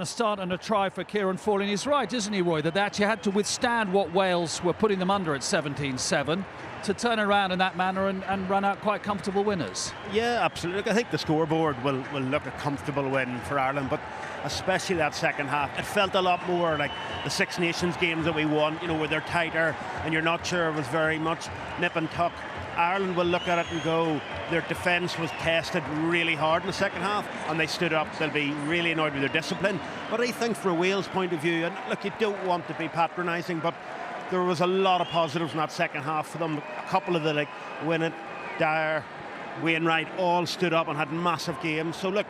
a start and a try for Kieran Foley. And he's right, isn't he, Roy, that they actually had to withstand what Wales were putting them under at 17-7 to turn around in that manner and run out quite comfortable winners. Yeah, absolutely. I think the scoreboard will look a comfortable win for Ireland, but especially that second half, it felt a lot more like the Six Nations games that we won, you know, where they're tighter and you're not sure it was very much nip and tuck. Ireland will look at it and go, their defence was tested really hard in the second half and they stood up. They'll be really annoyed with their discipline. But I think for Wales' point of view, and look, you don't want to be patronising, but there was a lot of positives in that second half for them. A couple of the, like, Winnett, Dyer, Wainwright, all stood up and had massive games. So look,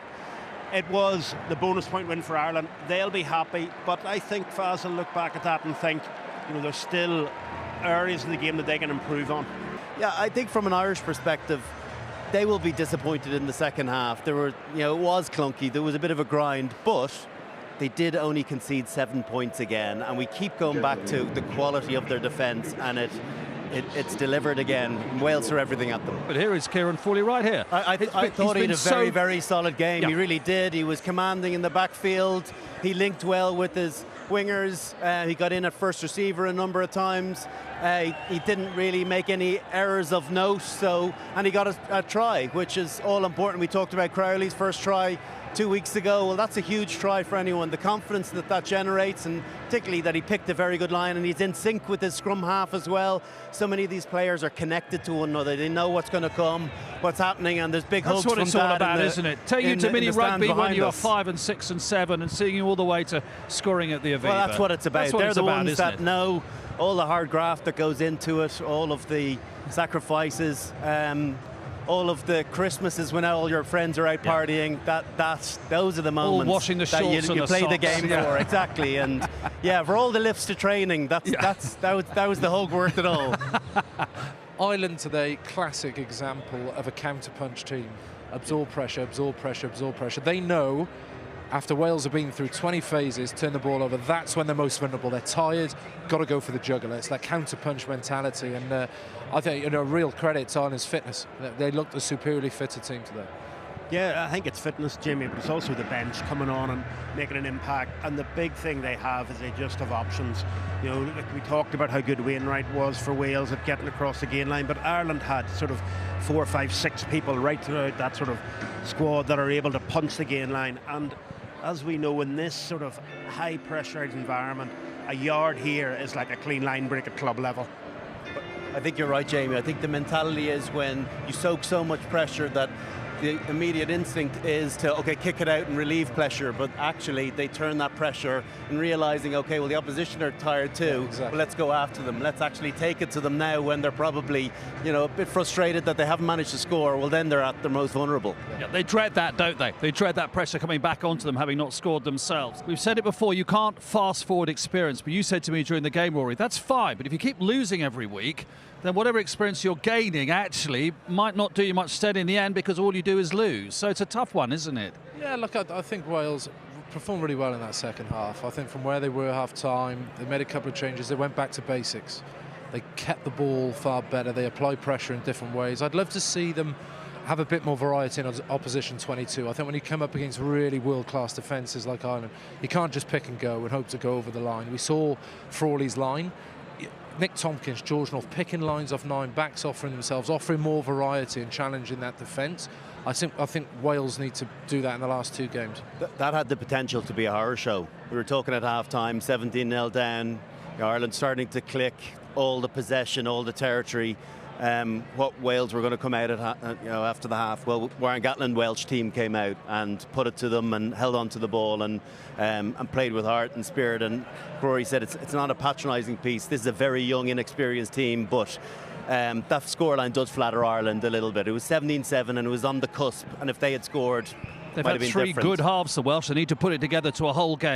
it was the bonus point win for Ireland. They'll be happy, but I think Faz will look back at that and think, you know, there's still areas of the game that they can improve on. Yeah, I think from an Irish perspective, they will be disappointed in the second half. There were, you know, it was clunky. There was a bit of a grind, but they did only concede 7 points again, and we keep going back to the quality of their defence, and it's delivered again. Wales threw everything at them. But here is Kieran Foley right here. I thought he had a very, very solid game. Yeah. He really did. He was commanding in the backfield. He linked well with his wingers. He got in at first receiver a number of times. He didn't really make any errors of note, and he got a try, which is all important. We talked about Crowley's first try 2 weeks ago. Well, that's a huge try for anyone. The confidence that generates, and particularly that he picked a very good line, and he's in sync with his scrum half as well. So many of these players are connected to one another. They know what's going to come, what's happening, and there's big hopes from that. That's what it's all about, isn't it? Take you to mini rugby when you are 5 and 6 and 7, and seeing you all the way to scoring at the Aviva. Well, that's what it's about. They're the ones that know all the hard graft that goes into it, all of the sacrifices, all of the Christmases when all your friends are out partying. Those are the moments all washing the shorts that you play the game for. Exactly. And yeah, for all the lifts to training, that was the hug worth it all. Ireland today, classic example of a counter-punch team. Absorb pressure, absorb pressure, absorb pressure. They know after Wales have been through 20 phases, turn the ball over, that's when they're most vulnerable. They're tired, got to go for the jugular. It's that counter-punch mentality, and I think, you know, real credit to Ireland's fitness. They looked a superiorly fitter team today. Yeah, I think it's fitness, Jimmy, but it's also the bench coming on and making an impact. And the big thing they have is they just have options. You know, like we talked about how good Wainwright was for Wales at getting across the gain line, but Ireland had sort of 4, 5, 6 people right throughout that sort of squad that are able to punch the gain line. And as we know, in this sort of high pressurized environment, a yard here is like a clean line break at club level. I think you're right, Jamie. I think the mentality is when you soak so much pressure that the immediate instinct is to, okay, kick it out and relieve pressure, but actually they turn that pressure and realizing, okay, well, the opposition are tired too. Yeah, exactly. Well, let's go after them. Let's actually take it to them now when they're probably, you know, a bit frustrated that they haven't managed to score. Well, then they're at their most vulnerable. Yeah, they dread that, don't they? They dread that pressure coming back onto them, having not scored themselves. We've said it before, you can't fast forward experience, but you said to me during the game, Rory, that's fine, but if you keep losing every week, then whatever experience you're gaining actually might not do you much stead in the end, because all you do is lose. So it's a tough one, isn't it? Yeah, look, I think Wales performed really well in that second half. I think from where they were half-time, they made a couple of changes. They went back to basics. They kept the ball far better. They applied pressure in different ways. I'd love to see them have a bit more variety in opposition 22. I think when you come up against really world-class defences like Ireland, you can't just pick and go and hope to go over the line. We saw Frawley's line. Nick Tompkins, George North picking lines off 9, backs offering themselves, offering more variety and challenging that defence. I think Wales need to do that in the last 2 games. That had the potential to be a horror show. We were talking at half-time, 17-0 down, Ireland starting to click, all the possession, all the territory. What Wales were going to come out at after the half. Well, Warren Gatland Welsh team came out and put it to them and held on to the ball and played with heart and spirit. And Rory said it's not a patronising piece. This is a very young, inexperienced team, but that scoreline does flatter Ireland a little bit. It was 17-7 and it was on the cusp. And if they had scored, they've had 3 good halves, the Welsh. They need to put it together to a whole game.